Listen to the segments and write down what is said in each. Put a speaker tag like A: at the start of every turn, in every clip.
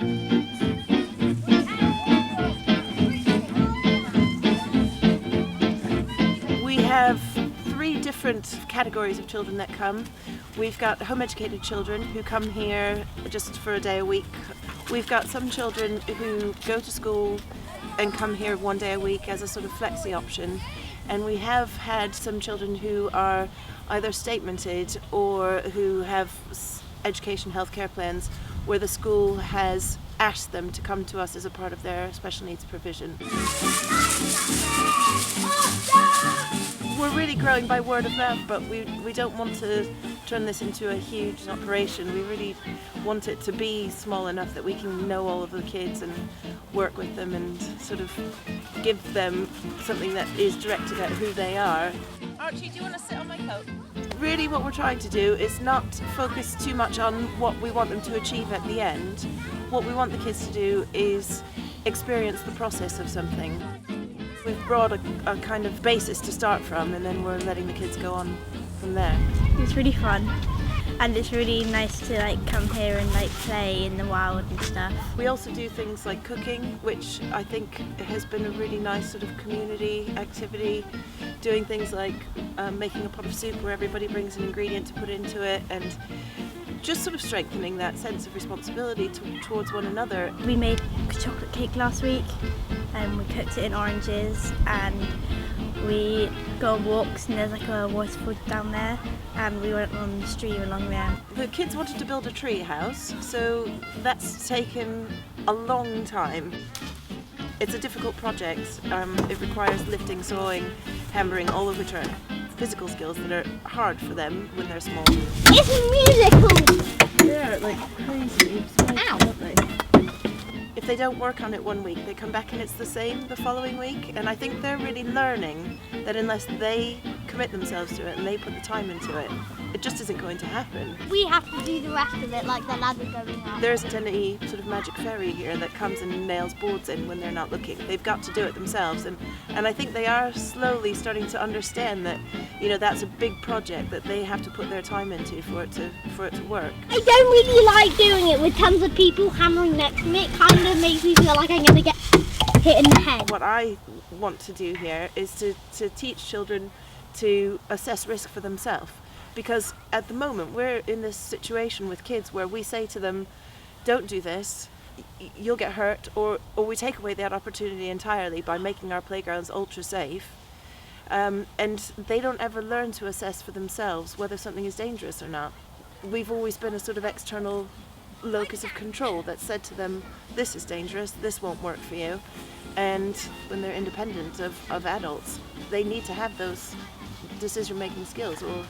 A: We have three different categories of children that come. We've got home educated children who come here just for a day a week. We've got some children who go to school and come here one day a week as a sort of flexi option. And we have had some children who are either statemented or who have education healthcare plans where the school has asked them to come to us as a part of their special needs provision. We're really growing by word of mouth, but we don't want to turn this into a huge operation. We really want it to be small enough that we can know all of the kids and work with them and sort of give them something that is directed at who they are.
B: Archie, do you want to sit on my coat?
A: Really what we're trying to do is not focus too much on what we want them to achieve at the end. What we want the kids to do is experience the process of something. We've brought a kind of basis to start from, and then we're letting the kids go on from there.
C: It's really fun, and it's really nice to come here and play in the wild and stuff.
A: We also do things like cooking, which I think has been a really nice sort of community activity. Doing things like making a pot of soup where everybody brings an ingredient to put into it, and just sort of strengthening that sense of responsibility towards one another.
C: We made chocolate cake last week, and we cooked it in oranges, and we go on walks, and there's a waterfall down there, and we went on the stream along there.
A: The kids wanted to build a tree house, so that's taken a long time. It's a difficult project. It requires lifting, sawing, hammering, all of which are physical skills that are hard for them when they're small.
C: It's musical!
A: They're crazy.
C: Ow!
A: If they don't work on it one week, they come back and it's the same the following week. And I think they're really learning that unless they commit themselves to it and they put the time into it, it just isn't going to happen.
C: We have to do the rest of it like the ladder going up.
A: There isn't any sort of magic fairy here that comes and nails boards in when they're not looking. They've got to do it themselves, and I think they are slowly starting to understand that, that's a big project that they have to put their time into for it to work.
C: I don't really like doing it with tons of people hammering next to me. It kind of makes me feel like I'm going to get hit in the head.
A: What I want to do here is to teach children to assess risk for themselves. Because at the moment we're in this situation with kids where we say to them, don't do this, you'll get hurt, or we take away that opportunity entirely by making our playgrounds ultra safe. And they don't ever learn to assess for themselves whether something is dangerous or not. We've always been a sort of external locus of control that said to them, this is dangerous, this won't work for you. And when they're independent of adults, they need to have those decision-making skills, or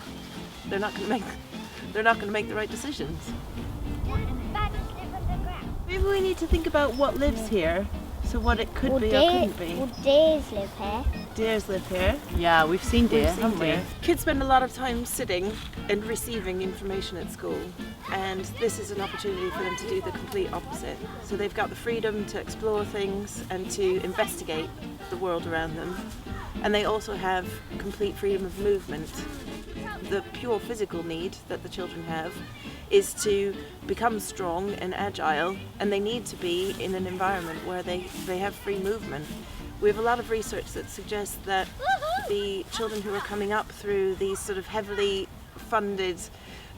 A: they're not going to make the right decisions. Maybe we need to think about what lives here, so what it could be or couldn't be.
C: Well, deers live here.
A: Deers live here.
B: Yeah, we've seen deer, haven't we?
A: Kids spend a lot of time sitting and receiving information at school, and this is an opportunity for them to do the complete opposite. So they've got the freedom to explore things and to investigate the world around them, and they also have complete freedom of movement. The pure physical need that the children have is to become strong and agile, and they need to be in an environment where they have free movement. We have a lot of research that suggests that the children who are coming up through these sort of heavily funded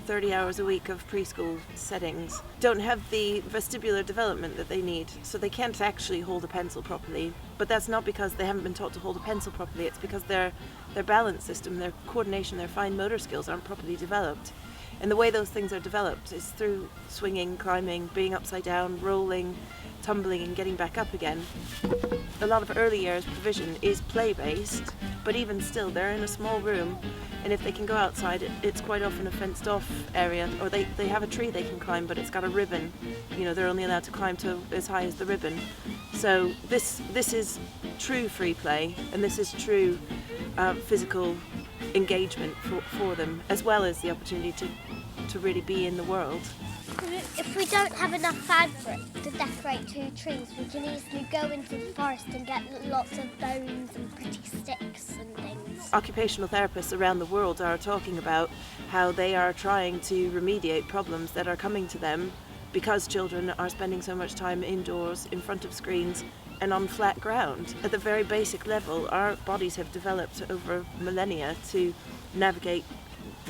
A: 30 hours a week of preschool settings don't have the vestibular development that they need, so they can't actually hold a pencil properly. But that's not because they haven't been taught to hold a pencil properly, it's because their balance system, their coordination, their fine motor skills aren't properly developed. And the way those things are developed is through swinging, climbing, being upside down, rolling, tumbling and getting back up again. A lot of early years provision is play-based, but even still they're in a small room, and if they can go outside, it's quite often a fenced off area, or they have a tree they can climb, but it's got a ribbon. They're only allowed to climb to as high as the ribbon. So this is true free play, and this is true physical engagement for them, as well as the opportunity to really be in the world.
C: If we don't have enough fabric to decorate 2 trees, we can easily go into the forest and get lots of bones and pretty sticks and things.
A: Occupational therapists around the world are talking about how they are trying to remediate problems that are coming to them because children are spending so much time indoors in front of screens and on flat ground. At the very basic level, our bodies have developed over millennia to navigate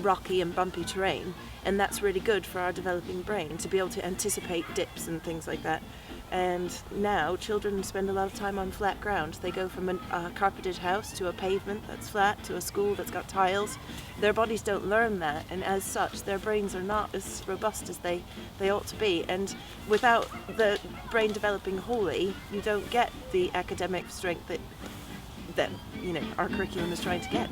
A: rocky and bumpy terrain, and that's really good for our developing brain to be able to anticipate dips and things like that. And now children spend a lot of time on flat ground. They go from a carpeted house to a pavement that's flat to a school that's got tiles. Their bodies don't learn that, and as such their brains are not as robust as they ought to be. And without the brain developing wholly, you don't get the academic strength that our curriculum is trying to get.